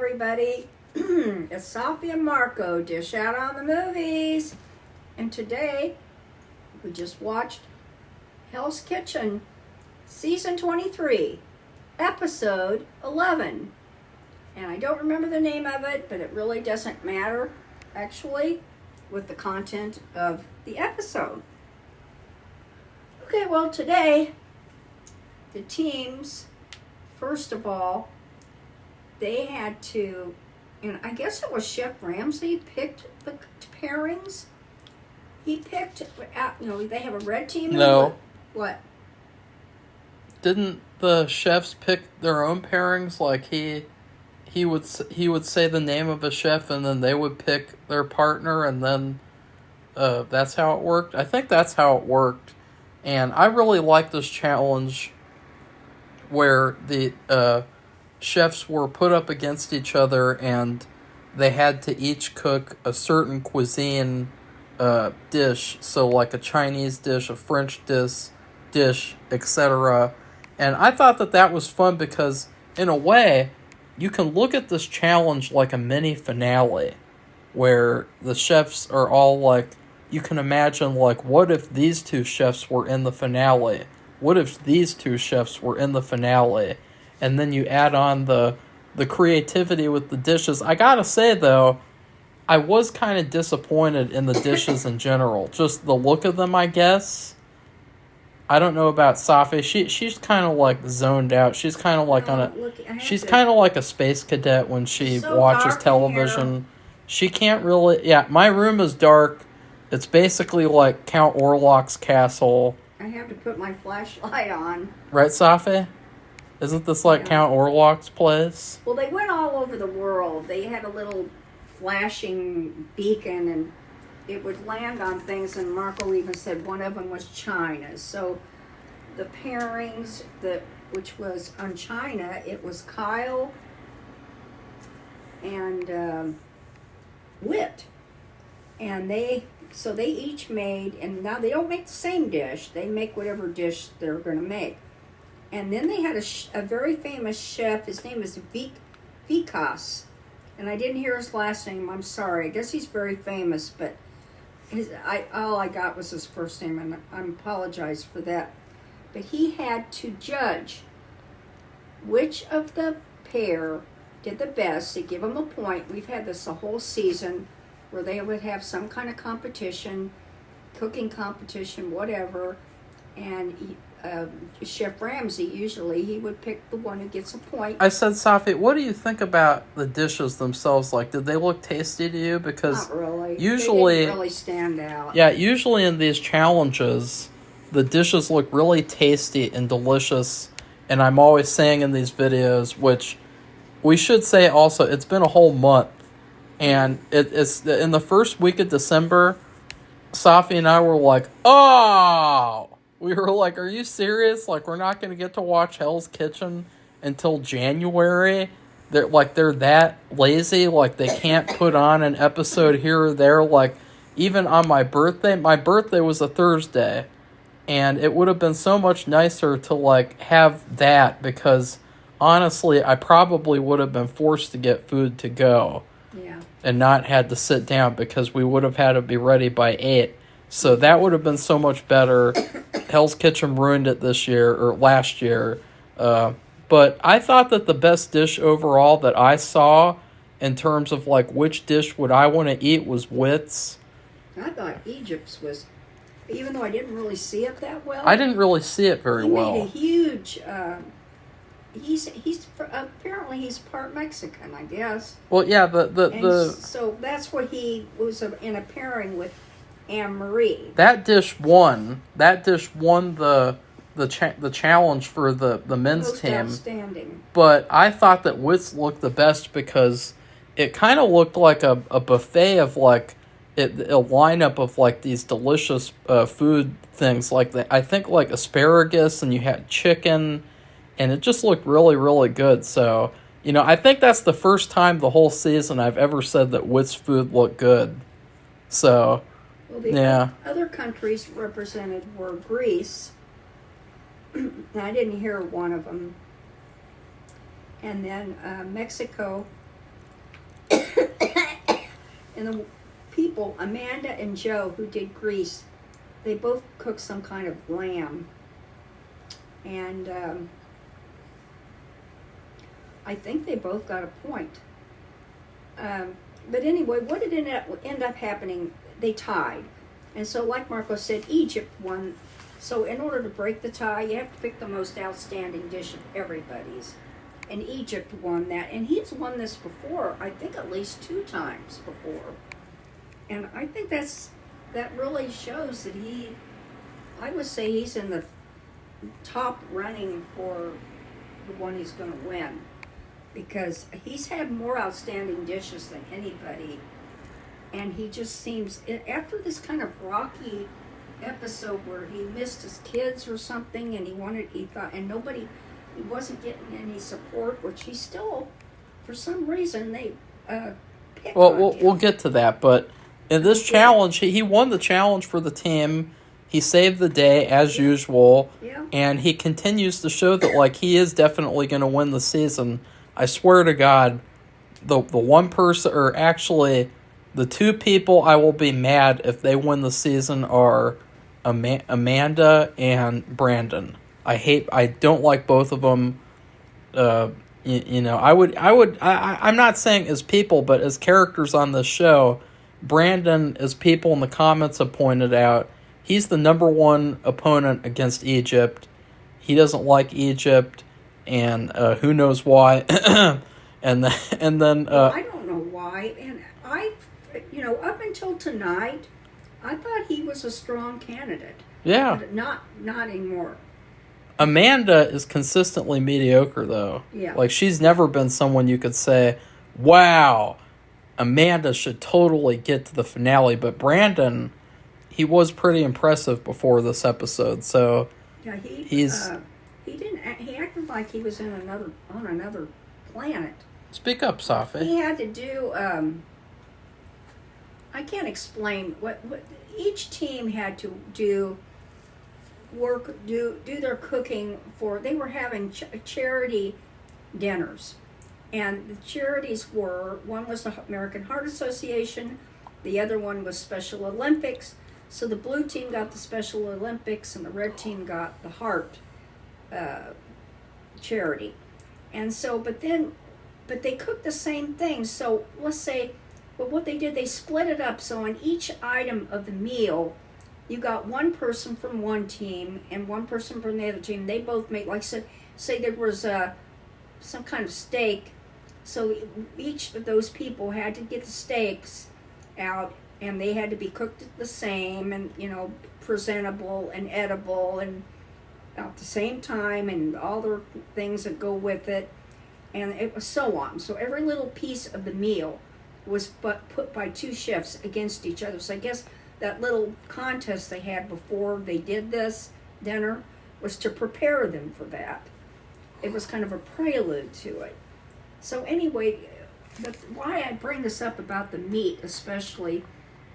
everybody. It's Safi and Marco, Dish Out on the Movies. And today, we just watched Hell's Kitchen, Season 23, Episode 11. And I don't remember the name of it, but it really doesn't matter, actually, with the content of the episode. Okay, well, today, the teams, first of all, they had to, and I guess it was Chef Ramsay picked the pairings. He picked out, they have a red team. No. What? Didn't the chefs pick their own pairings? Like he would say the name of a chef, and then they would pick their partner, and then that's how it worked. I think that's how it worked, and I really like this challenge where the chefs were put up against each other, and they had to each cook a certain cuisine dish. So like a Chinese dish, a French dish, etc. And I thought that was fun because, in a way, you can look at this challenge like a mini finale, where the chefs are all like, you can imagine, like, what if these two chefs were in the finale? What if these two chefs were in the finale? And then you add on the creativity with the dishes. I gotta say, though, I was kind of disappointed in the dishes in general. Just the look of them, I guess. I don't know about Safi. She's kind of like zoned out. She's kind of like she's kind of like a space cadet when she watches television. She can't really. Yeah, my room is dark. It's basically like Count Orlok's castle. I have to put my flashlight on. Right, Safi? Isn't this like Count Orlok's place? Well, they went all over the world. They had a little flashing beacon, and it would land on things, and Marco even said one of them was China. So the pairings, which was on China, it was Kyle and Whit. And they each made, and now they don't make the same dish. They make whatever dish they're going to make. And then they had a very famous chef. His name is Vikas. And I didn't hear his last name. I'm sorry. I guess he's very famous, but all I got was his first name, and I apologize for that. But he had to judge which of the pair did the best. They give them a point. We've had this the whole season, where they would have some kind of competition, cooking competition, whatever, and Chef Ramsay, usually, he would pick the one who gets a point. I said, Safi, what do you think about the dishes themselves? Like, did they look tasty to you? Because not really. Usually, they didn't really stand out. Yeah, usually in these challenges, the dishes look really tasty and delicious. And I'm always saying in these videos, which we should say also, it's been a whole month. And it's in the first week of December, Safi and I were like, oh! We were like, are you serious? Like, we're not going to get to watch Hell's Kitchen until January? They're that lazy. Like, they can't put on an episode here or there. Like, even on my birthday was a Thursday. And it would have been so much nicer to, like, have that. Because, honestly, I probably would have been forced to get food to go. Yeah. And not had to sit down, because we would have had to be ready by 8. So that would have been so much better. Hell's Kitchen ruined it this year, or last year. But I thought that the best dish overall that I saw, in terms of like which dish would I want to eat, was Whit's. I thought Egypt's was, even though I didn't really see it that well. I didn't really see it very well. He made a huge. Apparently he's part Mexican, I guess. Well, yeah, so that's what he was in a pairing with. Anne Marie. That dish won the challenge for the men's Most team. Outstanding. But I thought that Wits looked the best because it kind of looked like a buffet of like a lineup of like these delicious food things, like I think like asparagus, and you had chicken, and it just looked really, really good. So I think that's the first time the whole season I've ever said that Wits food looked good. So. Well, the other countries represented were Greece. I didn't hear one of them. And then Mexico And the people, Amanda and Joe, who did Grease, they both cooked some kind of lamb. And I think they both got a point. But anyway, what did end up happening? They tied. And so, like Marco said, Egypt won. So in order to break the tie, you have to pick the most outstanding dish of everybody's. And Egypt won that. And he's won this before, I think at least 2 times before. And I think that really shows that I would say he's in the top running for the one he's going to win. Because he's had more outstanding dishes than anybody. And he just seems, after this kind of rocky episode where he missed his kids or something, and he wasn't getting any support, which he still, for some reason, they picked on him. We'll get to that, but in this challenge, he won the challenge for the team. He saved the day, as usual, and he continues to show that, like, he is definitely going to win the season. I swear to God, the one person, or actually, the 2 people I will be mad if they win the season are Amanda and Brandon. I don't like both of them. I'm not saying as people, but as characters on this show, Brandon, as people in the comments have pointed out, he's the number 1 opponent against Egypt. He doesn't like Egypt, and who knows why. and then I don't know why. And up until tonight, I thought he was a strong candidate. Yeah. But not anymore. Amanda is consistently mediocre, though. Yeah. Like, she's never been someone you could say, wow, Amanda should totally get to the finale. But Brandon, he was pretty impressive before this episode. So yeah, he acted like he was on another planet. Speak up, Safi. He had to do. I can't explain what each team had to do. Do their cooking for. They were having charity dinners, and the charities were, one was the American Heart Association, the other one was Special Olympics. So the blue team got the Special Olympics, and the red team got the heart charity. And so, but they cooked the same thing. So let's say, but what they did, they split it up. So on each item of the meal, you got one person from one team and one person from the other team. They both made, like say there was some kind of steak. So each of those people had to get the steaks out, and they had to be cooked the same, and presentable and edible, and at the same time, and all the things that go with it, and it was so on. So every little piece of the meal was put by 2 chefs against each other. So I guess that little contest they had before they did this dinner was to prepare them for that. It was kind of a prelude to it. So anyway, why I bring this up about the meat especially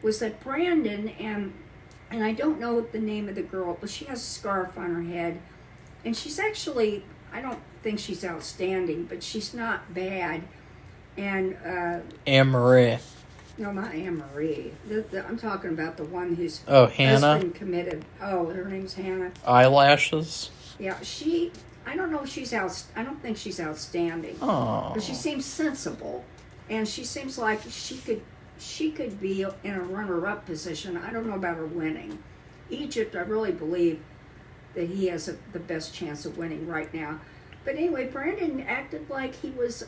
was that Brandon and I don't know the name of the girl, but she has a scarf on her head, and she's actually, I don't think she's outstanding, but she's not bad. And Anne-Marie. No, not Anne-Marie. I'm talking about the one whose Hannah? husband committed. Oh, her name's Hannah. Eyelashes. Yeah, I don't know if she's I don't think she's outstanding. Oh. But she seems sensible, and she seems like she could be in a runner-up position. I don't know about her winning. Egypt, I really believe that he has the best chance of winning right now. But anyway, Brandon acted like he was.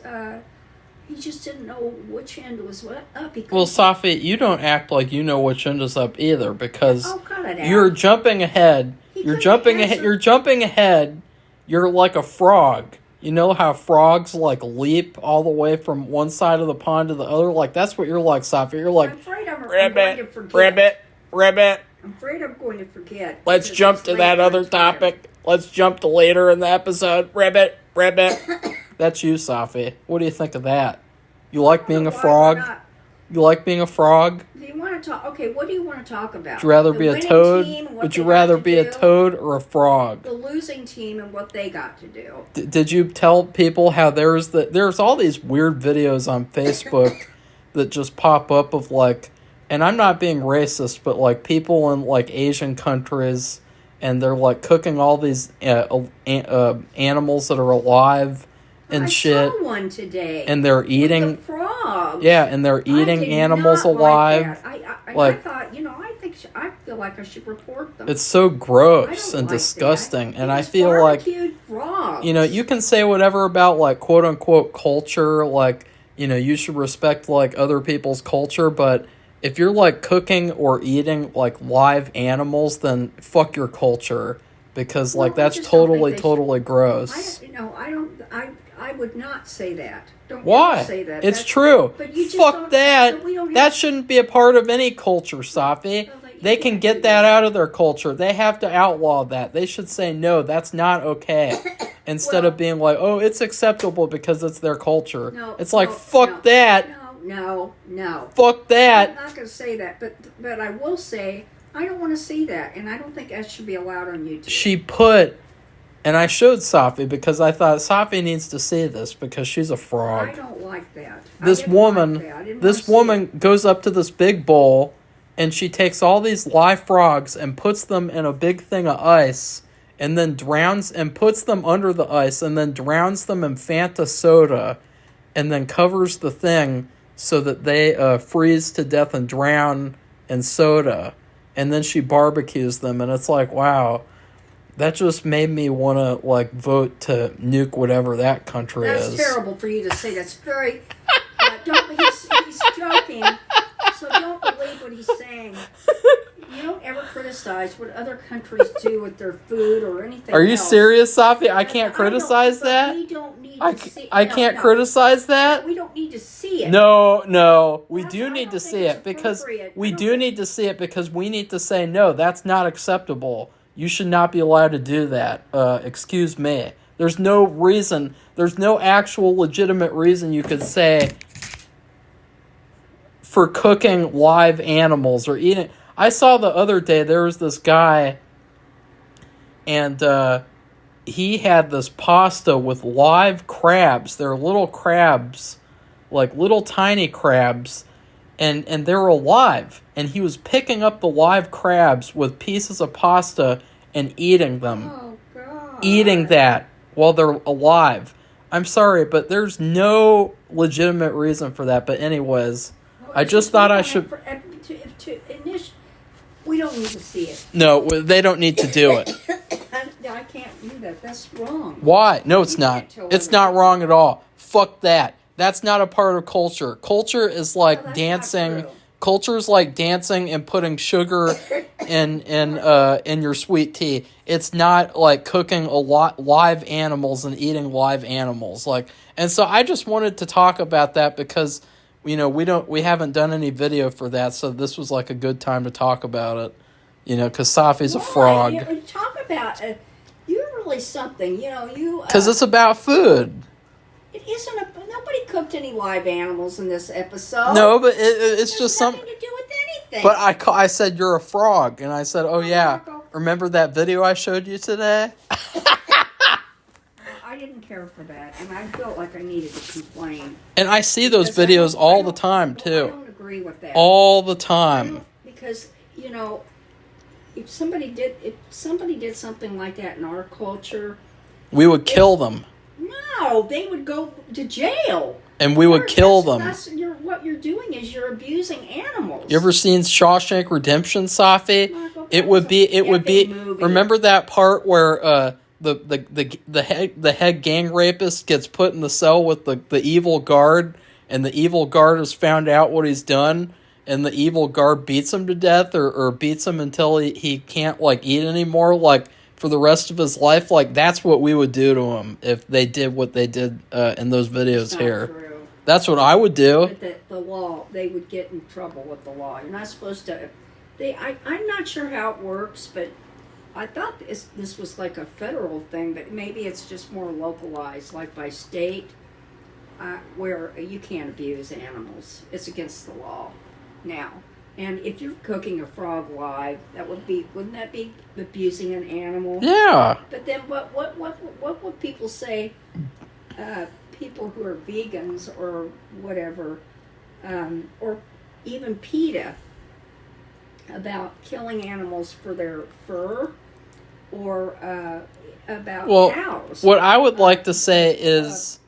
He just didn't know which end was up. Well, Safi, you don't act like you know which end is up either, because cut it out. You're jumping ahead. You're jumping ahead. You're like a frog. You know how frogs like leap all the way from one side of the pond to the other? Like, that's what you're like, Safi. You're like, I'm afraid I'm going to forget. Rabbit. I'm afraid I'm going to forget. Let's jump to that other topic. Let's jump to later in the episode. Rabbit. That's you, Safi. What do you think of that? You like being a frog? You like being a frog? Do you want to talk? Okay, what do you want to talk about? Would you rather be a toad? Would you rather be a toad or a frog? The losing team and what they got to do. Did you tell people how there's all these weird videos on Facebook that just pop up of like, and I'm not being racist, but like people in like Asian countries, and they're like cooking all these animals that are alive and I shit, saw one today. and they're With eating. the frogs. Yeah, and they're eating animals alive. Like that. I Like, thought, I feel like I should report them. it's so gross and like disgusting, that. and I feel like, frogs. you can say whatever about like quote unquote culture, like, you should respect like other people's culture, but if you're like cooking or eating like live animals, then fuck your culture, because like that's totally gross. I would not say that. Don't Why? ever say that. It's true. But you just fuck don't, that. we don't That have, shouldn't be a part of any culture, Safi. They can get that out of their culture. They have to outlaw that. They should say, no, that's not okay. Instead of being like, oh, it's acceptable because it's their culture. No, it's like, fuck that. No. Fuck that. I'm not going to say that, but I will say, I don't want to see that, and I don't think that should be allowed on YouTube. She put, and I showed Safi because I thought Safi needs to see this because she's a frog. I don't like that. This woman goes up to this big bowl, and she takes all these live frogs and puts them in a big thing of ice, and then drowns and puts them under the ice, and then drowns them in Fanta soda, and then covers the thing so that they freeze to death and drown in soda, and then she barbecues them, and it's like, wow, that just made me want to like vote to nuke whatever that country is. That's terrible for you to say. That's very. He's joking, so don't believe what he's saying. You don't ever criticize what other countries do with their food or anything. Are you else. serious, Safi? I can't criticize that. We don't need I to see. I can't criticize that. We don't need to see it. No, we That's- do I need don't to think see it's it because appropriate. we do need to see it because we need to say no. That's not acceptable. You should not be allowed to do that. Excuse me. There's no reason. There's no actual legitimate reason you could say for cooking live animals or eating. I saw the other day there was this guy, and he had this pasta with live crabs. They're little crabs, like little tiny crabs, and they're alive. And he was picking up the live crabs with pieces of pasta and eating them. Oh, God. Eating that while they're alive. I'm sorry, but there's no legitimate reason for that. But anyways, I just thought I should... We don't need to see it. No, they don't need to do it. I can't do that. That's wrong. Why? No, it's not. It's not wrong at all. Fuck that. That's not a part of culture. Culture is like dancing. Culture is like dancing and putting sugar in your sweet tea. It's not like cooking live animals and eating live animals. And so I just wanted to talk about that because we haven't done any video for that, so this was like a good time to talk about it. Because Safi's a frog. Talk about you're really something. Because it's about food. It isn't. Nobody cooked any live animals in this episode. No, but it's just nothing to do with anything. But I said you're a frog, and I said, oh yeah, remember that video I showed you today? I didn't care for that, and I felt like I needed to complain. And I see those videos all the time too. I don't agree with that. All the time. Because if somebody did something like that in our culture, we would kill them. No, they would go to jail. And we would kill them. What you're doing is you're abusing animals. You ever seen Shawshank Redemption, Safi? It would be. Movie. Remember that part where the head gang rapist gets put in the cell with the evil guard, and the evil guard has found out what he's done, and the evil guard beats him to death or beats him until he can't eat anymore, for the rest of his life. That's what we would do to him if they did what they did in those videos here. True. That's what I would do. But the law, they would get in trouble with the law. You're not supposed to. I'm not sure how it works, but I thought this was like a federal thing, but maybe it's just more localized, like by state, where you can't abuse animals. It's against the law now. And if you're cooking a frog live, wouldn't that be abusing an animal? Yeah. But then what would people say? People who are vegans or whatever, or even PETA, about killing animals for their fur, or about cows. What I would like to say is,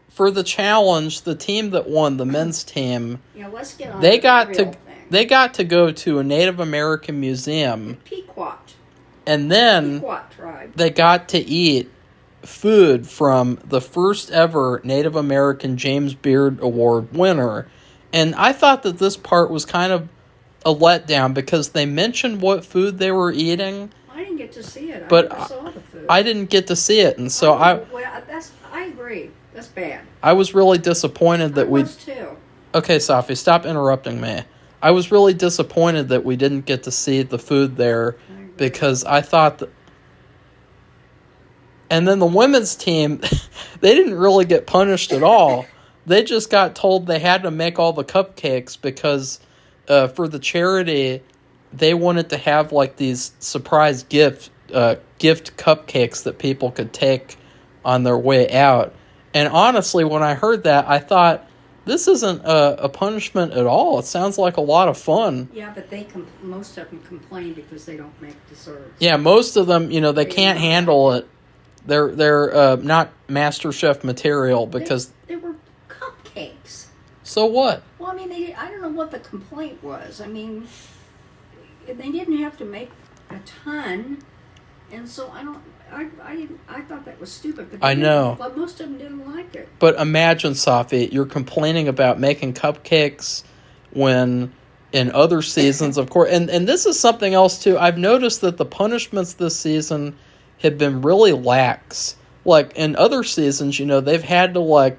for the challenge, the team that won, the men's team, let's get on they the got real to thing. they got to go to a Native American museum, Pequot. and then Pequot tribe. they got to eat food from the first ever Native American James Beard Award winner. And I thought that this part was kind of a letdown because they mentioned what food they were eating. I didn't get to see it. But I never saw the food. I didn't get to see it, and so I agree. That's bad. I was really disappointed that I was too. Okay, Safi, stop interrupting me. I was really disappointed that we didn't get to see the food there because I thought that. And then the women's team, they didn't really get punished at all. They just got told they had to make all the cupcakes because for the charity, they wanted to have like these surprise gift cupcakes that people could take on their way out. And honestly, when I heard that, I thought, this isn't a punishment at all. It sounds like a lot of fun. Yeah, but most of them complain because they don't make desserts. Yeah, most of them, they can't handle it. They're not MasterChef material because they were cupcakes. So what? Well, I mean, I don't know what the complaint was. I mean, they didn't have to make a ton, and so I thought that was stupid. But I know. But most of them didn't like it. But imagine, Safi, you're complaining about making cupcakes when in other seasons, of course, and this is something else too. I've noticed that the punishments this season have been really lax. Like in other seasons, they've had to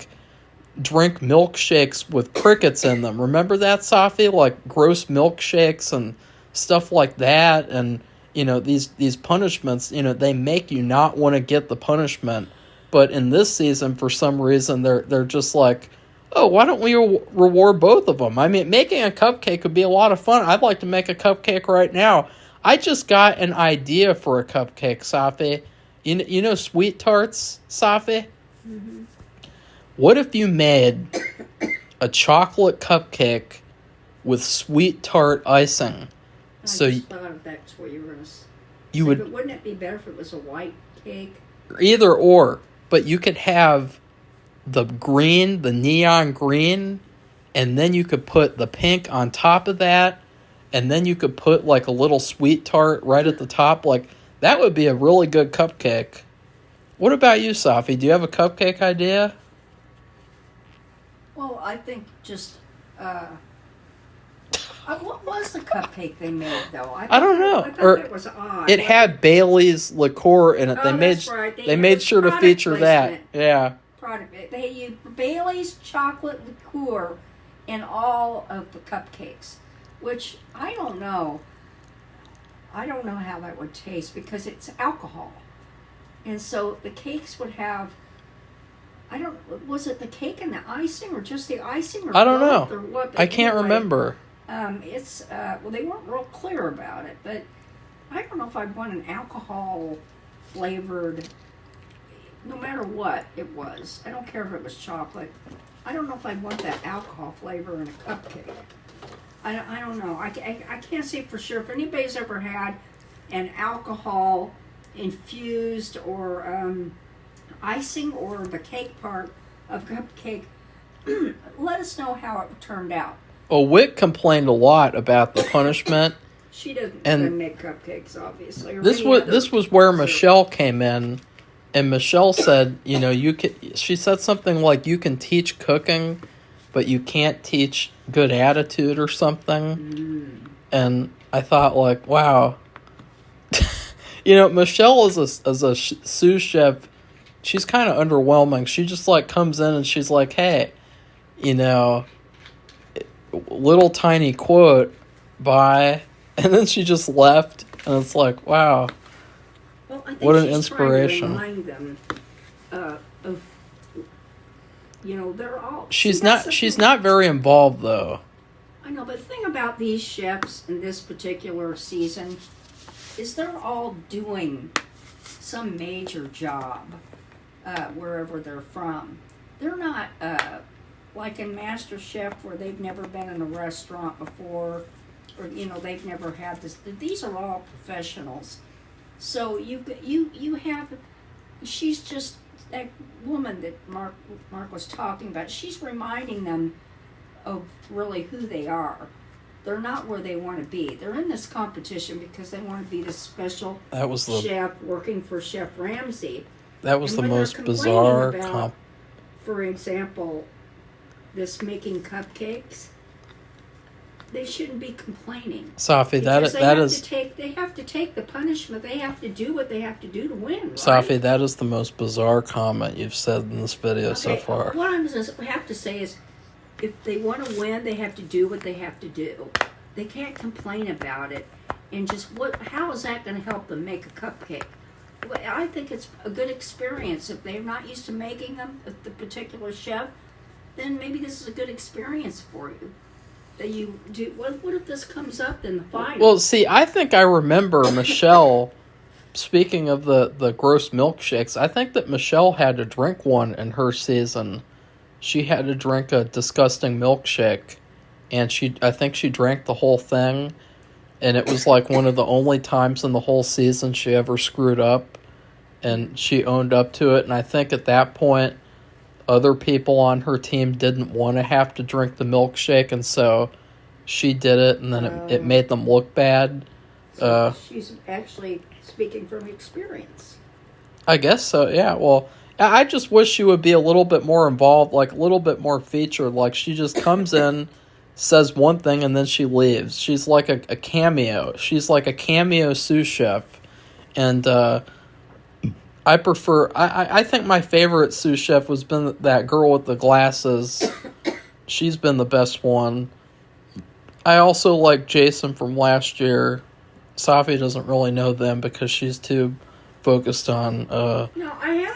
drink milkshakes with crickets in them. Remember that, Safi? Like gross milkshakes and stuff like that. And these punishments, they make you not want to get the punishment. But in this season, for some reason, they're just like, oh, why don't we reward both of them? I mean, making a cupcake would be a lot of fun. I'd like to make a cupcake right now. I just got an idea for a cupcake, Safi. You know sweet tarts, Safi? Mm-hmm. What if you made a chocolate cupcake with sweet tart icing? I just thought that's what you were going to say. But wouldn't it be better if it was a white cake? Either or. But you could have the neon green, and then you could put the pink on top of that, and then you could put a little sweet tart right at the top. That would be a really good cupcake. What about you, Safi? Do you have a cupcake idea? Well, I think just... what was the cupcake they made, though? I don't know. I thought that was odd. It had Bailey's liqueur in it. That's right. They made sure to feature that. Yeah. They used Bailey's chocolate liqueur in all of the cupcakes, which I don't know. I don't know how that would taste because it's alcohol. And so the cakes would have... was it the cake and the icing or just the icing? Or I don't know. Or what? I can't remember. They weren't real clear about it, but I don't know if I'd want an alcohol flavored, no matter what it was. I don't care if it was chocolate. I don't know if I'd want that alcohol flavor in a cupcake. I don't know. I can't say for sure. If anybody's ever had an alcohol infused or icing or the cake part of cupcake, let us know how it turned out. Well, Wick complained a lot about the punishment. She doesn't make cupcakes, obviously. This was where Michelle came in, and Michelle said, she said something like, you can teach cooking, but you can't teach good attitude or something. Mm. And I thought, wow. Michelle is a sous chef. She's kind of underwhelming. She just comes in and she's like, hey, little tiny quote, bye, and then she just left, and it's like, wow, well, I think what an she's inspiration. Trying to remind them of, they're all. She's not very involved though. I know, but the thing about these chefs in this particular season is they're all doing some major job wherever they're from. They're not like in Master Chef, where they've never been in a restaurant before, or they've never had this. These are all professionals. So you have. She's just that woman that Mark was talking about. She's reminding them of really who they are. They're not where they want to be. They're in this competition because they want to be this special chef working for Chef Ramsay. That was the most bizarre For example, this making cupcakes. They shouldn't be complaining. Safi, they have to take the punishment. They have to do what they have to do to win, right? Safi, that is the most bizarre comment you've said in this video so far. What I have to say is, if they want to win, they have to do what they have to do. They can't complain about it. And how is that going to help them make a cupcake? Well, I think it's a good experience. If they're not used to making them, the particular chef, then maybe this is a good experience for you. That you do. What if this comes up in the final? Well, see, I think I remember Michelle, speaking of the gross milkshakes, I think that Michelle had to drink one in her season. She had to drink a disgusting milkshake, and I think she drank the whole thing, and it was like one of the only times in the whole season she ever screwed up, and she owned up to it, and I think at that point, other people on her team didn't want to have to drink the milkshake, and so she did it, and then it made them look bad. So she's actually speaking from experience. I guess so, yeah. Well, I just wish she would be a little bit more involved, like a little bit more featured. Like, she just comes in, says one thing, and then she leaves. She's like a cameo. She's like a cameo sous chef. And I prefer... I think my favorite sous chef was been that girl with the glasses. She's been the best one. I also like Jason from last year. Safi doesn't really know them because she's too focused on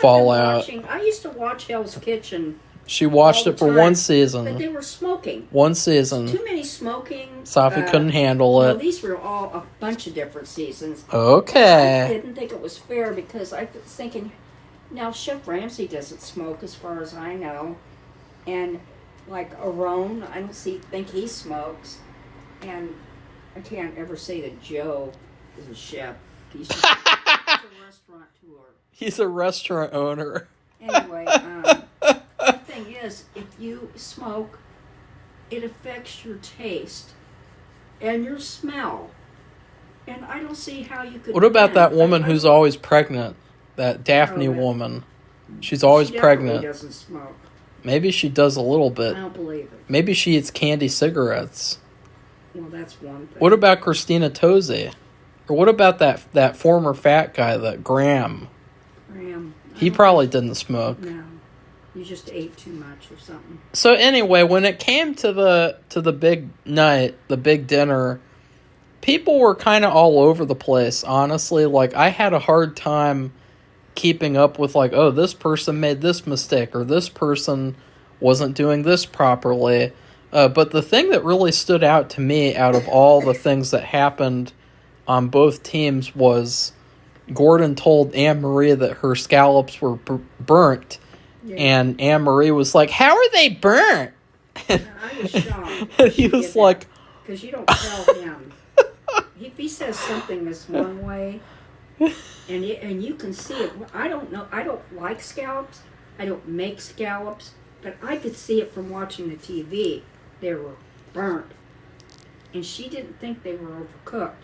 Fallout. I used to watch Hell's Kitchen. She watched it for one season. But they were smoking. One season. Too many smoking. Safi couldn't handle it. These were all a bunch of different seasons. Okay. I didn't think it was fair because I was thinking, now Chef Ramsay doesn't smoke as far as I know. And like Aaron, I don't think he smokes. And I can't ever say that Joe is a chef. He's just a restaurateur. He's a restaurant owner. Anyway, the thing is, if you smoke, it affects your taste and your smell. And I don't see how you could... What about that woman who's always pregnant? That Daphne woman. She's always pregnant. She doesn't smoke. Maybe she does a little bit. I don't believe it. Maybe she eats candy cigarettes. Well, that's one thing. What about Christina Tosi? Or what about that former fat guy, that Graham? Graham. He probably didn't smoke. No. You just ate too much or something. So anyway, when it came to the big night, the big dinner, people were kind of all over the place, honestly. Like, I had a hard time keeping up with, like, oh, this person made this mistake, or this person wasn't doing this properly. But the thing that really stood out to me out of all the things that happened on both teams was Gordon told Anne-Marie that her scallops were burnt. Yeah. And Anne-Marie was like, how are they burnt? I was shocked. And he was like... Because you don't tell him. If he says something this one way, and you can see it. I don't know. I don't like scallops. I don't make scallops. But I could see it from watching the TV. They were burnt. And she didn't think they were overcooked.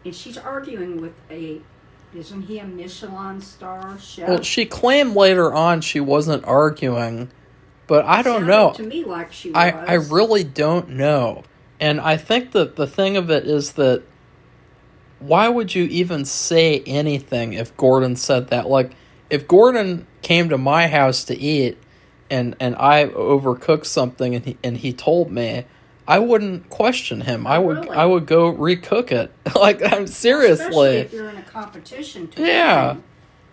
And she's arguing with isn't he a Michelin star chef? Well, she claimed later on she wasn't arguing, but I don't know. To me, like she was. I really don't know. And I think that the thing of it is that why would you even say anything if Gordon said that? Like, if Gordon came to my house to eat and I overcooked something and he told me, I wouldn't question him. I would go recook it. Like, I'm seriously. Especially if you're in a competition to win,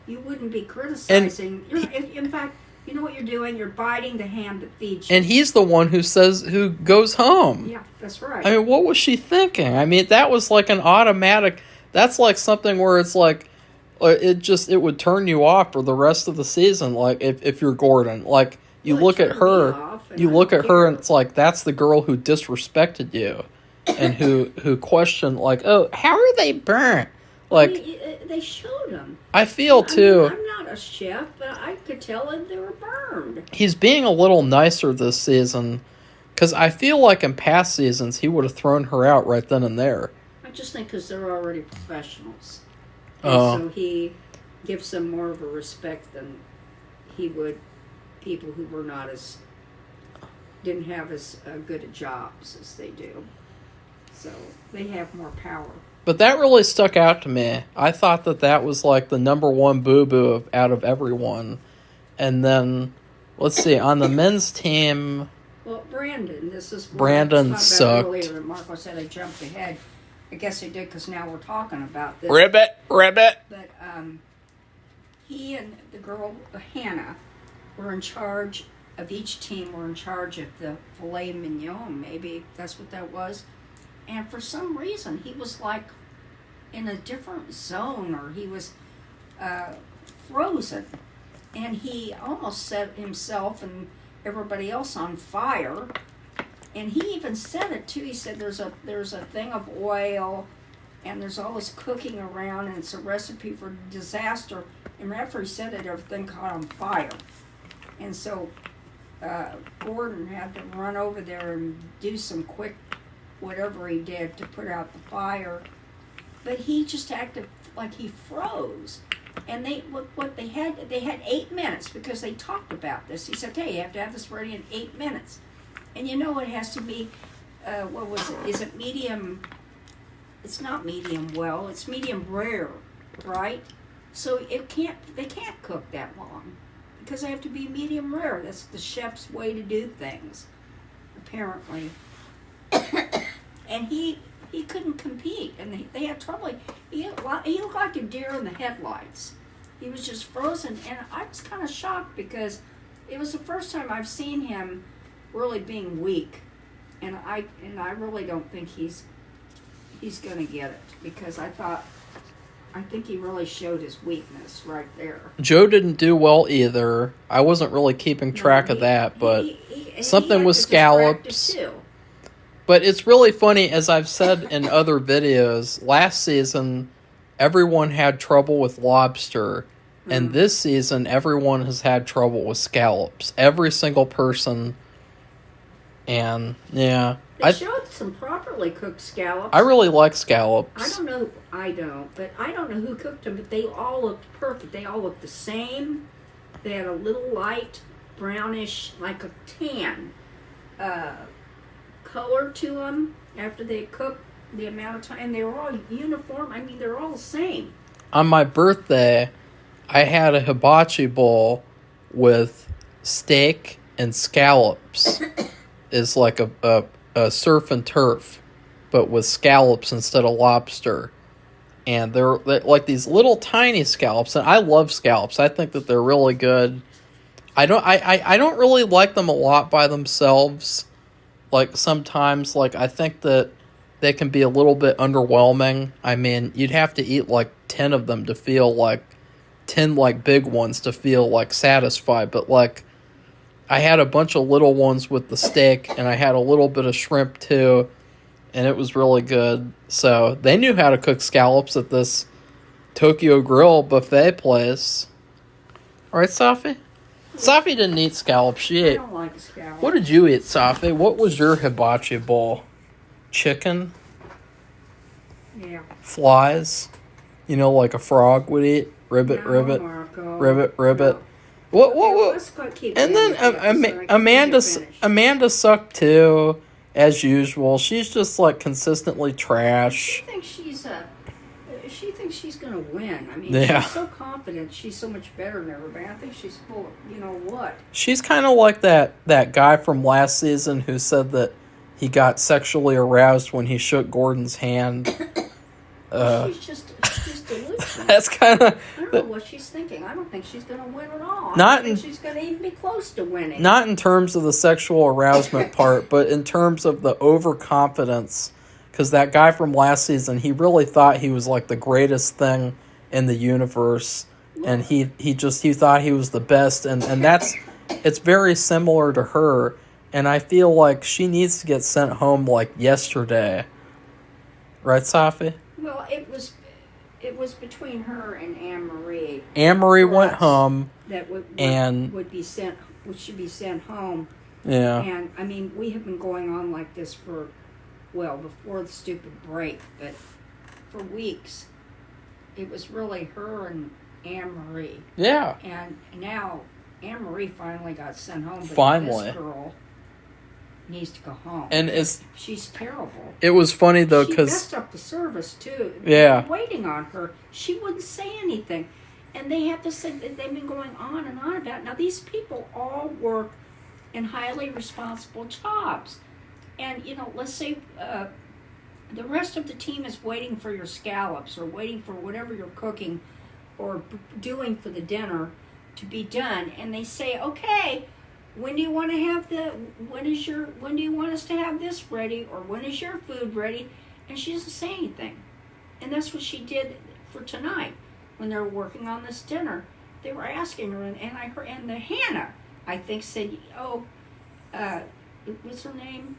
you wouldn't be criticizing. In fact, you know what you're doing? You're biting the hand that feeds you. And he's the one who goes home. Yeah, that's right. I mean, what was she thinking? I mean, that was like an automatic. That's like something where it's like, it would turn you off for the rest of the season. Like if you're Gordon, like you look at her. you I look don't at her care. and it's like, that's the girl who disrespected you. And who questioned, like, oh, how are they burnt? Like, I mean, they showed them. I feel, too... I'm not a chef, but I could tell that they were burned. He's being a little nicer this season, because I feel like in past seasons, he would have thrown her out right then and there. I just think because they're already professionals. Oh. And so he gives them more of a respect than he would people who were not as... didn't have as good at jobs as they do. So they have more power. But that really stuck out to me. I thought that was like the number one boo-boo out of everyone. And then, let's see, on the men's team... Well, Brandon, this is... Brandon sucked. Earlier, Marco said I jumped ahead. I guess I did because now we're talking about this. Ribbit! But he and the girl, Hannah, were in charge of each team, were in charge of the filet mignon, maybe that's what that was. And for some reason, he was like in a different zone, or he was frozen. And he almost set himself and everybody else on fire. And he even said it too. He said there's a thing of oil, and there's all this cooking around, and it's a recipe for disaster. And after he said it, everything caught on fire. And so Gordon had to run over there and do some quick whatever he did to put out the fire, but he just acted like he froze. And they had 8 minutes because they talked about this. He said, "Hey, you have to have this ready in 8 minutes." And you know it has to be, what was it? Is it medium? It's not medium well. It's medium rare, right? So they can't cook that long because they have to be medium rare. That's the chef's way to do things, apparently. And he couldn't compete, and they had trouble. He looked like a deer in the headlights. He was just frozen, and I was kind of shocked because it was the first time I've seen him really being weak, and I really don't think he's going to get it, because I think he really showed his weakness right there. Joe didn't do well either. I wasn't really keeping track of that, but something with scallops. But it's really funny, as I've said in other videos, last season everyone had trouble with lobster, and this season everyone has had trouble with scallops. Every single person. And yeah, they showed some properly cooked scallops. I really like scallops. I don't know who cooked them, but they all looked perfect. They all looked the same. They had a little light brownish, like a tan color to them after they cooked the amount of time. They were all uniform. I mean, they're all the same. On my birthday, I had a hibachi bowl with steak and scallops. Is like a surf and turf, but with scallops instead of lobster. And they're like these little tiny scallops, and I love scallops. I think that they're really good. I don't really like them a lot by themselves. Like sometimes, like I think that they can be a little bit underwhelming. I mean, you'd have to eat like 10 of them to feel like 10 like big ones to feel like satisfied. But like I had a bunch of little ones with the steak, and I had a little bit of shrimp too, and it was really good. So they knew how to cook scallops at this Tokyo Grill buffet place. All right, Safi? Safi didn't eat scallops. She ate. I don't like scallops. What did you eat, Safi? What was your hibachi bowl? Chicken? Yeah. Flies? You know, like a frog would eat? Ribbit, No, ribbit, Marco. ribbit, ribbit. No. What? Let's keep And going then with the episode. I Amanda, can't finish. Amanda sucked too, as usual. She's just like consistently trash. She thinks she's going to win. I mean, Yeah. she's so confident. She's so much better than everybody. I think she's full of, you know what? She's kind of like that guy from last season who said that he got sexually aroused when he shook Gordon's hand. She's delusional. That's kind of... I don't know what she's thinking. I don't think she's going to win at all. I Not don't think in- she's going to even be close to winning. Not in terms of the sexual arousement part, but in terms of the overconfidence. Because that guy from last season, he really thought he was like the greatest thing in the universe. And he thought he was the best. And it's very similar to her. And I feel like she needs to get sent home like yesterday. Right, Safi? Well, it was between her and Anne Marie. Anne Marie went home. That should be sent home. Yeah. And I mean, we have been going on like this for, well, before the stupid break, but for weeks. It was really her and Anne Marie. Yeah. And now Anne Marie finally got sent home. But Finally. This girl needs to go home. And she's terrible. It was funny though because she messed up the service too. Yeah. They were waiting on her. She wouldn't say anything, and they have to say that they've been going on and on about it. Now these people all work in highly responsible jobs, and let's say the rest of the team is waiting for your scallops or waiting for whatever you're cooking or doing for the dinner to be done, and they say, okay, when do you want to have when do you want us to have this ready, or when is your food ready? And she doesn't say anything. And that's what she did for tonight when they were working on this dinner. They were asking her, and I heard, and the Hannah, I think, said, what's her name?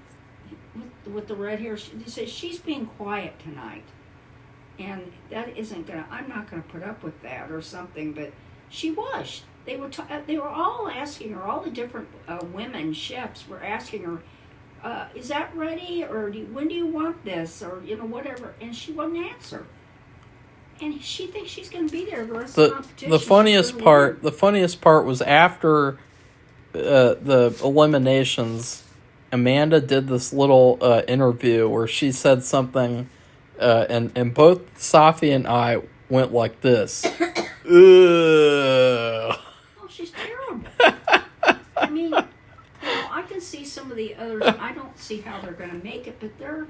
With the red hair, she said she's being quiet tonight. And that isn't I'm not gonna put up with that or something, but she was. They were all asking her, all the different women chefs were asking her, is that ready, or when do you want this, or whatever, and she wouldn't answer. And she thinks she's going to be there the rest of the competition. The funniest part was after the eliminations. Amanda did this little interview where she said something, and both Safi and I went like this. Ugh. She's terrible. I mean, I can see some of the others. I don't see how they're going to make it, but they're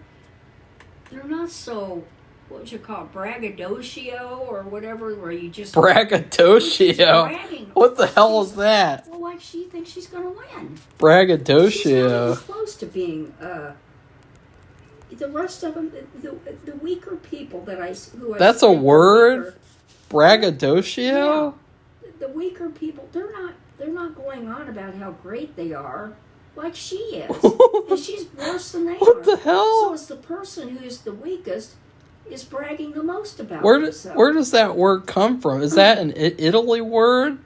not so, what would you call it, braggadocio or whatever, where you just braggadocio. What the hell is that? Well, like she thinks she's going to win. Braggadocio. She's not even close to being. The rest of them, the weaker people That's a word. Braggadocio. Yeah. The weaker people, they're not going on about how great they are, like she is, and she's worse than they are. What the hell? So it's the person who's the weakest is bragging the most about themselves. Where does that word come from? Is that an Italy word?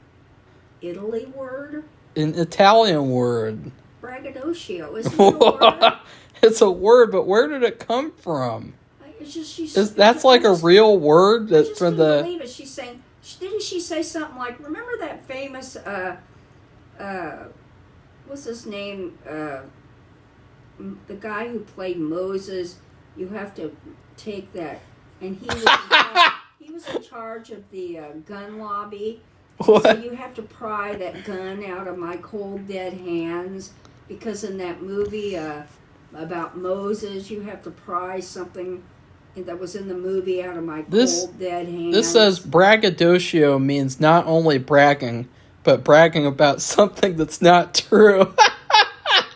Italy word? An Italian word. Braggadocio, isn't it a word? It's a word, but where did it come from? It's just that's like a real word I just couldn't believe it. She's saying. Didn't she say something like, remember that famous, what's his name, the guy who played Moses, you have to take that, and he was in charge of the gun lobby. What? So you have to pry that gun out of my cold, dead hands, because in that movie about Moses, you have to pry something that was in the movie out of my cold, dead hands. This says braggadocio means not only bragging, but bragging about something that's not true.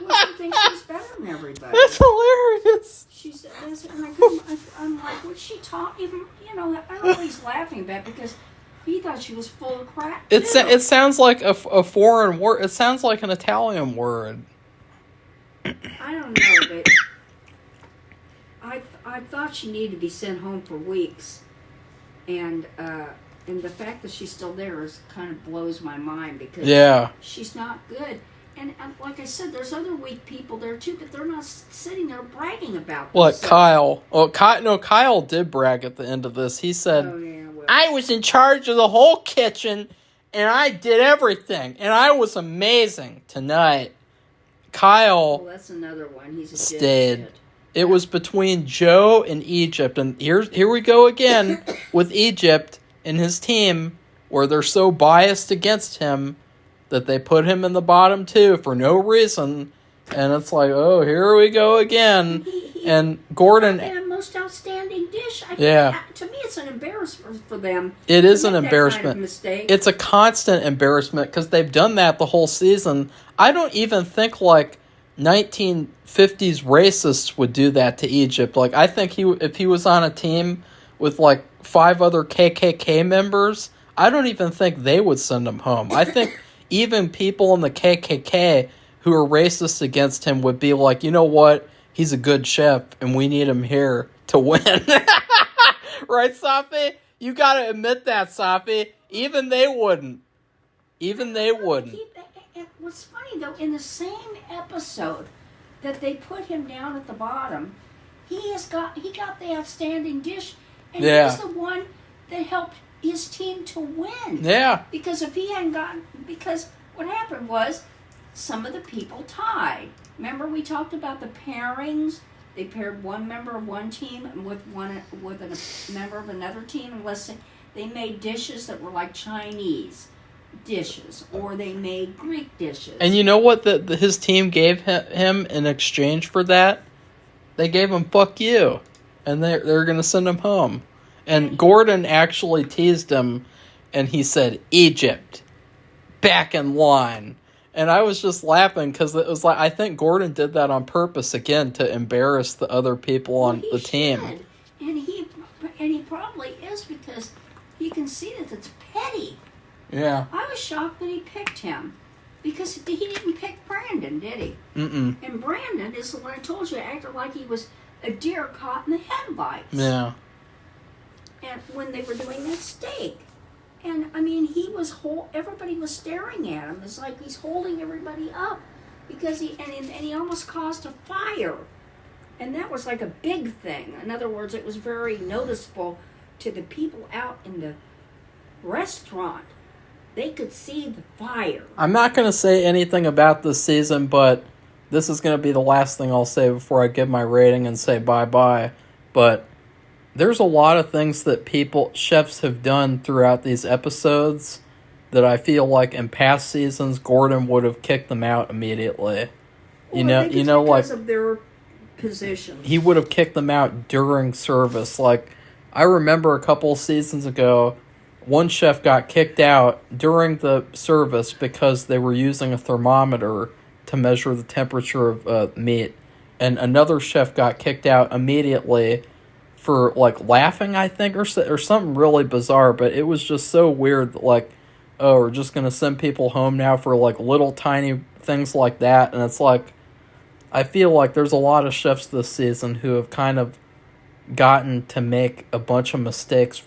Well, she thinks she's better than everybody. That's hilarious. She said, I'm like, what's she talking? I don't know what he's laughing about, because he thought she was full of crap, too. It sounds like a foreign word. It sounds like an Italian word. I don't know, but I thought she needed to be sent home for weeks, and the fact that she's still there kind of blows my mind, because she's not good. And like I said, there's other weak people there too, but they're not sitting there bragging about them. Like Kyle. Oh, Kyle did brag at the end of this. He said, I was in charge of the whole kitchen, and I did everything, and I was amazing tonight. Kyle that's another one. He's a stayed. dipshit. It was between Joe and Egypt, and here we go again with Egypt and his team, where they're so biased against him that they put him in the bottom two for no reason, and it's like, oh, here we go again. And Gordon, most outstanding dish. To me, it's an embarrassment for them. It is an embarrassment. Kind of mistake. It's a constant embarrassment because they've done that the whole season. I don't even think like 1950s racists would do that to Egypt. Like, I think if he was on a team with like 5 other KKK members, I don't even think they would send him home. I think even people in the KKK who are racist against him would be like, you know what? He's a good chef, and we need him here to win. Right, Safi? You gotta admit that, Safi. Even they wouldn't. Even they wouldn't. What's funny, though, in the same episode that they put him down at the bottom, he got the outstanding dish, and he's the one that helped his team to win. Yeah. Because if he hadn't because what happened was some of the people tied. Remember we talked about the pairings? They paired one member of one team with a member of another team, unless they made dishes that were like Chinese dishes, or they made Greek dishes. And you know what his team gave him in exchange for that? They gave him "fuck you," and they're gonna send him home. And Gordon actually teased him, and he said, "Egypt, back in line." And I was just laughing because it was like, I think Gordon did that on purpose again to embarrass the other people on the team. And he probably is, because you can see that it's petty. Yeah. I was shocked that he picked him, because he didn't pick Brandon, did he? Mm-mm. And Brandon is the one I told you acted like he was a deer caught in the headlights. Yeah. And when they were doing that steak. And, I mean, everybody was staring at him. It's like he's holding everybody up, because he almost caused a fire. And that was like a big thing. In other words, it was very noticeable to the people out in the restaurant. They could see the fire. I'm not going to say anything about this season, but this is going to be the last thing I'll say before I give my rating and say bye-bye. But there's a lot of things that chefs have done throughout these episodes that I feel like in past seasons Gordon would have kicked them out immediately. Well, because of their positions. He would have kicked them out during service. Like, I remember a couple of seasons ago, one chef got kicked out during the service because they were using a thermometer to measure the temperature of meat, and another chef got kicked out immediately for like laughing, I think, or something really bizarre. But it was just so weird that, like, oh, we're just gonna send people home now for like little tiny things like that. And it's like, I feel like there's a lot of chefs this season who have kind of gotten to make a bunch of mistakes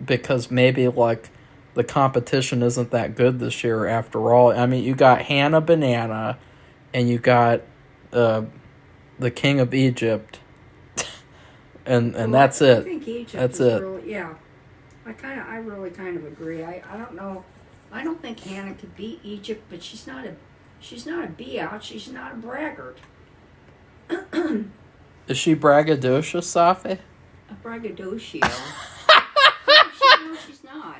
because maybe like the competition isn't that good this year after all. I mean, you got Hannah Banana, and you got the King of Egypt. And that's it. I think Egypt that's is it. Really, yeah. I really kind of agree. I don't know. I don't think Hannah could beat Egypt, but she's not a be-out. She's not a braggart. Is she braggadocious, Safi? A braggadocio. No, she's not.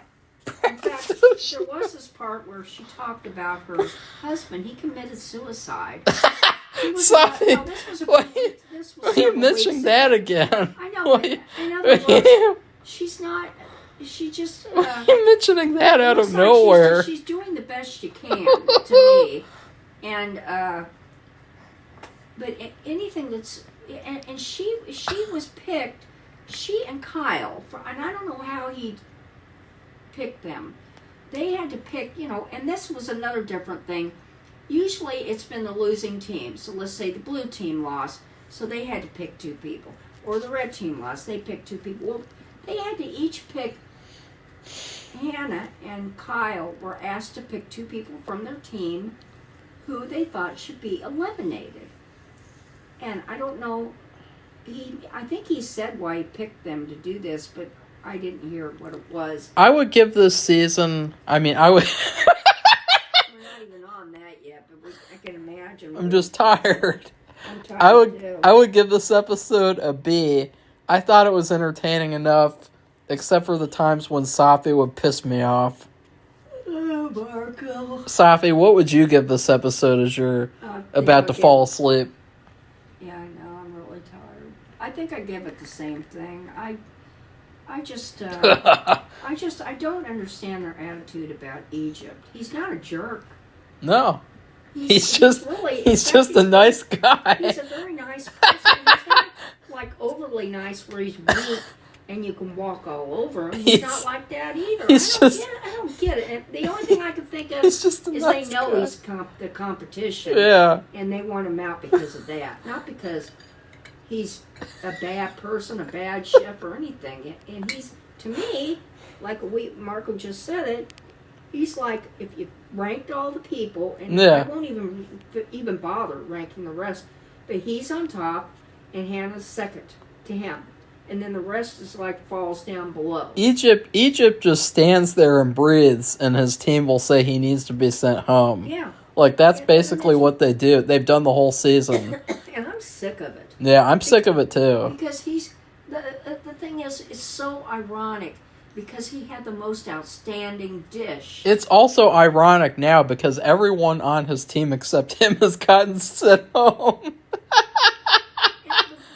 In fact, there was this part where she talked about her husband. He committed suicide. Safi, why are you mentioning that again? I know. In other words, she's not. She just. Why are you mentioning that out of nowhere? She's doing the best she can, to me, and but anything that's and she was picked. She and Kyle, and I don't know how he picked them. They had to pick, and this was another different thing. Usually it's been the losing team. So let's say the blue team lost, so they had to pick two people. Or the red team lost, they picked two people. Well, they had to each pick. Hannah and Kyle were asked to pick two people from their team who they thought should be eliminated. And I don't know, I think he said why he picked them to do this, but I didn't hear what it was. I would give this season, I would... We're not even on that yet, but I can imagine. I'm just tired. I'm tired too. I would give this episode a B. I thought it was entertaining enough, except for the times when Safi would piss me off. Oh, Marco. Safi, what would you give this episode as you're about to fall asleep? Yeah, I know. I'm really tired. I think I give it the same thing. I don't understand their attitude about Egypt. He's not a jerk. No. He's just a nice guy. He's a very nice person. He's not like overly nice where he's weak and you can walk all over him. He's not like that either. I don't get it. And the only thing I can think of He's just a is nice they know guy. he's the competition. Yeah. And they want him out because of that. Not because he's a bad person, a bad chef, or anything. And he's, to me, like Marco just said it, he's like, if you ranked all the people, and I won't even bother ranking the rest, but he's on top, and Hannah's second to him. And then the rest is like falls down below. Egypt just stands there and breathes, and his team will say he needs to be sent home. Yeah. Like, that's basically what they do. They've done the whole season. And I'm sick of it. Yeah, I'm sick of it too. Because the thing is, it's so ironic. Because he had the most outstanding dish. It's also ironic now because everyone on his team except him has gotten sent home.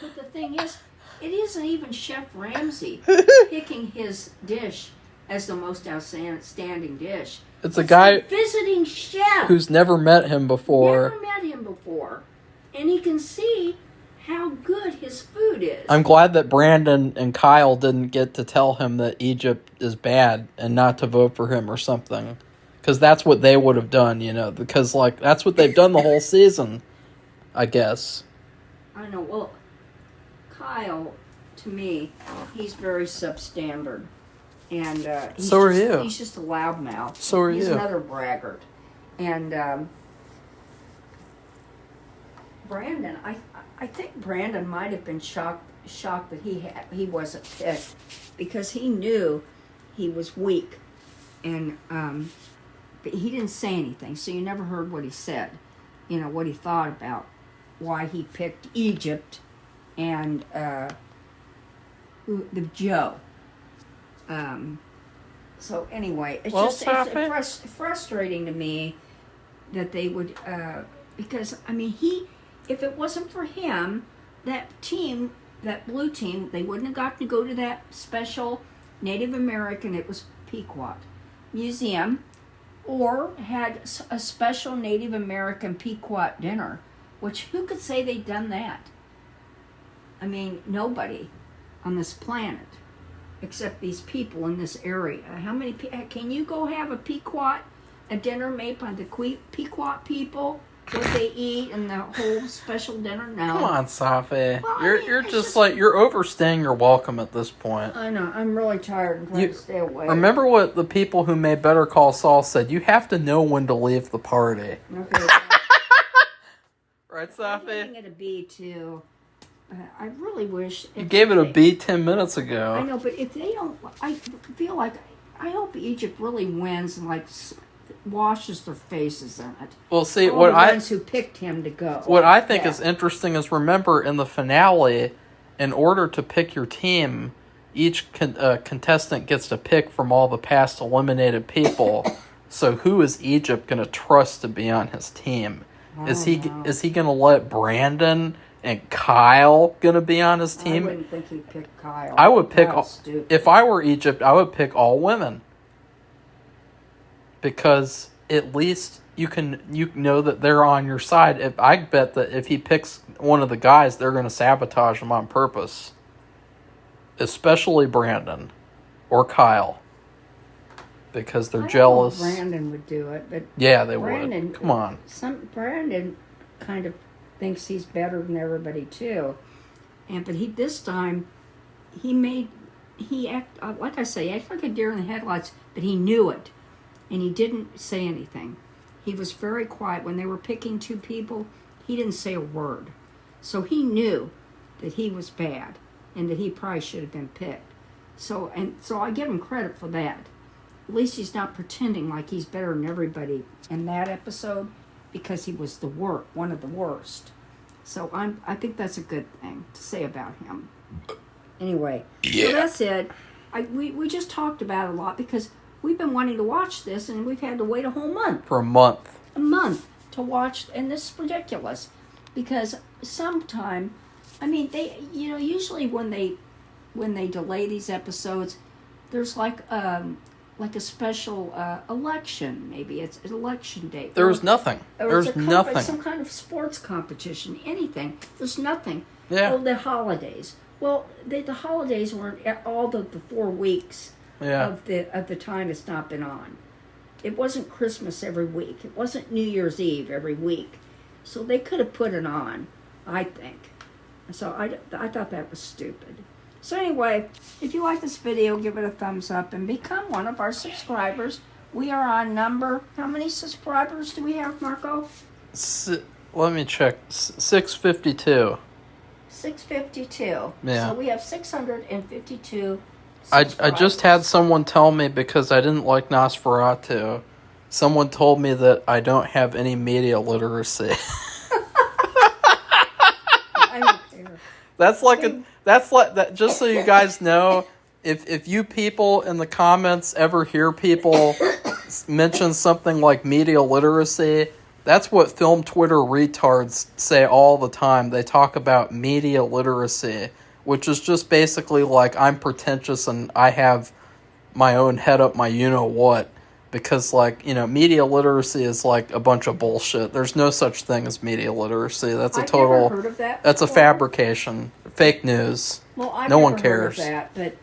But the thing is, it isn't even Chef Ramsay picking his dish as the most outstanding dish. It's a guy the visiting chef who's never met him before. Never met him before. And he can see how good his food is. I'm glad that Brandon and Kyle didn't get to tell him that Egypt is bad and not to vote for him or something. Because that's what they would have done, you know. Because, like, that's what they've done the whole season, I guess. I know. Well, Kyle, to me, he's very substandard. And so are you. He's just a loudmouth. So are you. He's another braggart. And Brandon, I think Brandon might have been shocked that he wasn't picked because he knew he was weak, and but he didn't say anything, so you never heard what he said. You know what he thought about why he picked Egypt and the Joe. So anyway, it's frustrating to me that they would because I mean if it wasn't for him, that blue team, they wouldn't have gotten to go to that special Native American, it was Pequot, museum, or had a special Native American Pequot dinner, which who could say they'd done that? I mean, nobody on this planet, except these people in this area. How many, can you go have a dinner made by the Pequot people? What they eat and the whole special dinner? No. Come on, Safi. Well, you're just like, you're overstaying your welcome at this point. I know. I'm really tired and trying to stay away. Remember what the people who made Better Call Saul said? You have to know when to leave the party. Okay. Right, Safi? I'm giving it a B, too. I really wish... You gave it a B 10 minutes ago. I know, but if they don't... I feel like... I hope Egypt really wins and, like... washes their faces in it. Well, see, all the ones who picked him to go. What I think is interesting is, remember, in the finale, in order to pick your team, each contestant gets to pick from all the past eliminated people. So who is Egypt going to trust to be on his team? Is he going to let Brandon and Kyle going to be on his team? I wouldn't think he'd pick Kyle. I would pick... If I were Egypt, I would pick all women. Because at least you know that they're on your side. I bet that if he picks one of the guys, they're going to sabotage him on purpose. Especially Brandon or Kyle. Because they're jealous. I don't know if Brandon would do it, but yeah, they would. Come on. Brandon kind of thinks he's better than everybody too, but this time he acted like a deer in the headlights, but he knew it. And he didn't say anything. He was very quiet. When they were picking two people, he didn't say a word. So he knew that he was bad and that he probably should have been picked. So I give him credit for that. At least he's not pretending like he's better than everybody in that episode because he was one of the worst. So I think that's a good thing to say about him. Anyway, So that's it. We just talked about it a lot because we've been wanting to watch this, and we've had to wait a whole month. For a month. A month to watch, and this is ridiculous. Because sometime, I mean, they, usually when they delay these episodes, there's like a special election. Maybe it's an election day. There's nothing. There's nothing. Some kind of sports competition. Anything. There's nothing. Yeah. Oh, the holidays. Well, the holidays weren't all the 4 weeks. Yeah. Of the time it's not been on. it wasn't Christmas every week. It wasn't New Year's Eve every week. So they could have put it on, I think. So I thought that was stupid. So anyway, if you like this video, give it a thumbs up and become one of our subscribers. We are on number, how many subscribers do we have, Marco? Let me check. 652. 652. Yeah. So we have 652 I subscribers. just had someone tell me, because I didn't like Nosferatu, someone told me that I don't have any media literacy. I don't care. That's like that. Just so you guys know, if you people in the comments ever hear people mention something like media literacy, that's what film Twitter retards say all the time. They talk about media literacy, which is just basically like I'm pretentious and I have my own head up my you-know-what. Because, like, media literacy is like a bunch of bullshit. There's no such thing as media literacy. That's I've never heard of that That's a before. Fabrication. Fake news. Well, I've no never one cares. Heard of that, but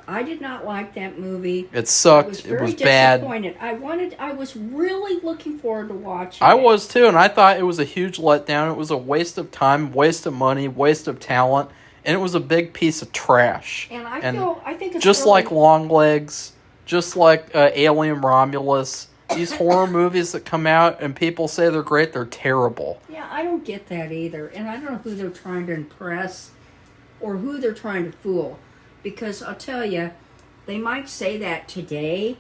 I did not like that movie. It sucked. I was It very was bad. disappointed. I was really looking forward to watching I it. was too, and I thought it was a huge letdown. It was a waste of time, waste of money, waste of talent, and it was a big piece of trash. And I think it's just really, like Longlegs, just like Alien Romulus, these horror movies that come out and people say they're great, they're terrible. Yeah, I don't get that either. And I don't know who they're trying to impress or who they're trying to fool. Because I'll tell you, they might say that today,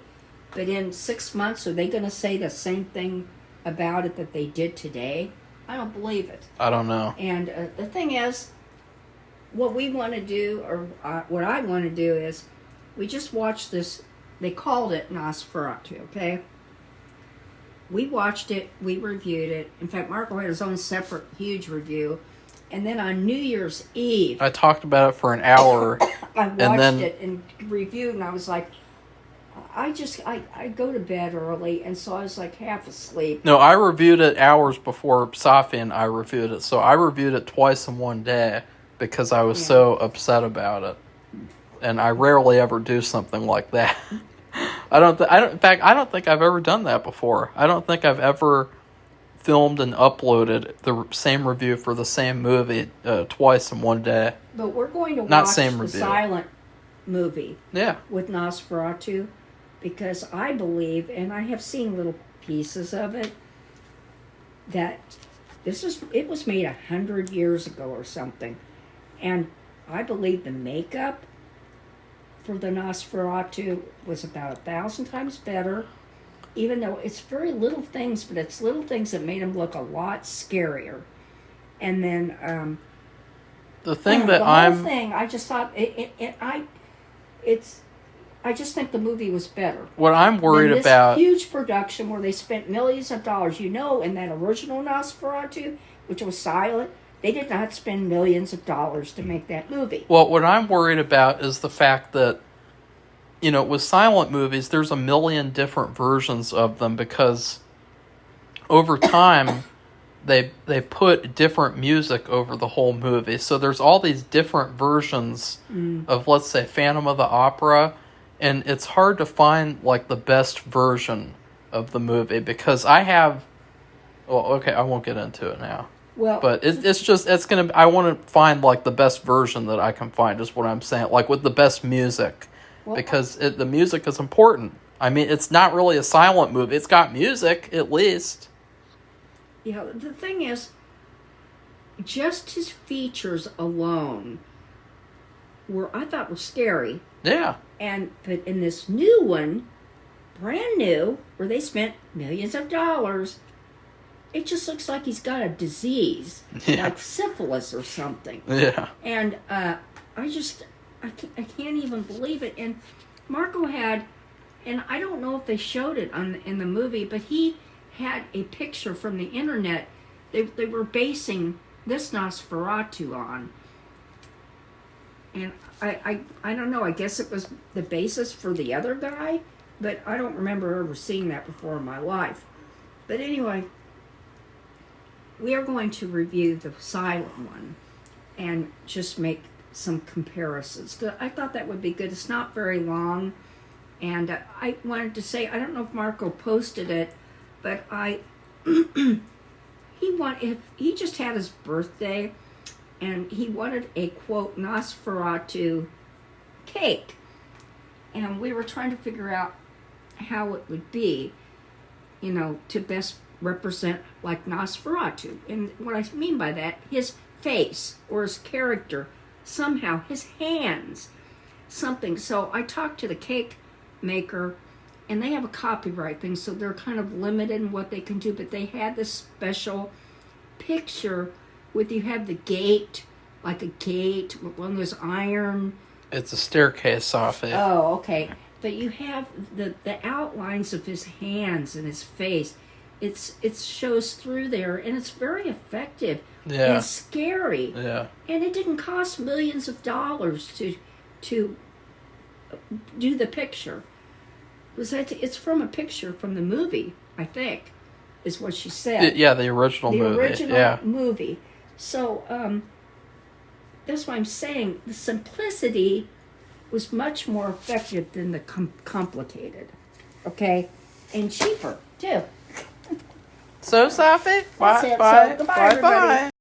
but in 6 months, are they going to say the same thing about it that they did today? I don't believe it. I don't know. And the thing is, what we want to do, or what I want to do is, we just watched this. They called it Nosferatu, okay? We watched it, we reviewed it. In fact, Marco had his own separate huge review. And then on New Year's Eve, I talked about it for an hour. I watched it and reviewed, and I was like, I go to bed early, and so I was like half asleep. No, I reviewed it hours before Safi and I reviewed it. So I reviewed it twice in one day because I was so upset about it. And I rarely ever do something like that. In fact, I don't think I've ever done that before. I don't think I've ever filmed and uploaded the same review for the same movie twice in one day. But we're going to Not watch same the review. silent movie Yeah. with Nosferatu, because I believe, and I have seen little pieces of it, that it was made 100 years ago or something. And I believe the makeup for the Nosferatu was about 1,000 times better, even though it's very little things, but it's little things that made him look a lot scarier. And then The thing that the I'm... whole thing, I just thought I just think the movie was better. What I'm worried than this about... huge production where they spent millions of dollars. In that original Nosferatu, which was silent, they did not spend millions of dollars to make that movie. Well, what I'm worried about is the fact that, with silent movies, there's a million different versions of them because over time they put different music over the whole movie. So there's all these different versions of, let's say, Phantom of the Opera, and it's hard to find like the best version of the movie because I have... Well, okay, I won't get into it now. Well, But I want to find like the best version that I can find is what I'm saying, like with the best music, because the music is important. I mean, it's not really a silent movie. It's got music, at least. Yeah, the thing is, just his features alone I thought were scary. Yeah. But in this new one, brand new, where they spent millions of dollars, it just looks like he's got a disease, like syphilis or something. Yeah. And I can't even believe it. And Marco had, and I don't know if they showed it in the movie, but he had a picture from the internet they were basing this Nosferatu on. And I don't know, I guess it was the basis for the other guy, but I don't remember ever seeing that before in my life. But anyway, we are going to review the silent one and just make some comparisons. I thought that would be good. It's not very long, And I wanted to say, I don't know if Marco posted it, but he just had his birthday, and he wanted a, quote, Nosferatu cake. And we were trying to figure out how it would be, to best represent like Nosferatu. And what I mean by that, his face or his character, somehow, his hands, something. So I talked to the cake maker, and they have a copyright thing, so they're kind of limited in what they can do, but they had this special picture with, you have the gate, like a gate, one of those iron. It's a staircase, Safi. Oh, okay. But you have the outlines of his hands and his face. It shows through there, and it's very effective. Yeah. And it's scary. Yeah. And it didn't cost millions of dollars to do the picture. It's from a picture from the movie, I think, is what she said. Yeah, the original movie. The original yeah. movie. So that's why I'm saying the simplicity was much more effective than the complicated. Okay? And cheaper, too. So, Safi, That's it. So, goodbye, everybody.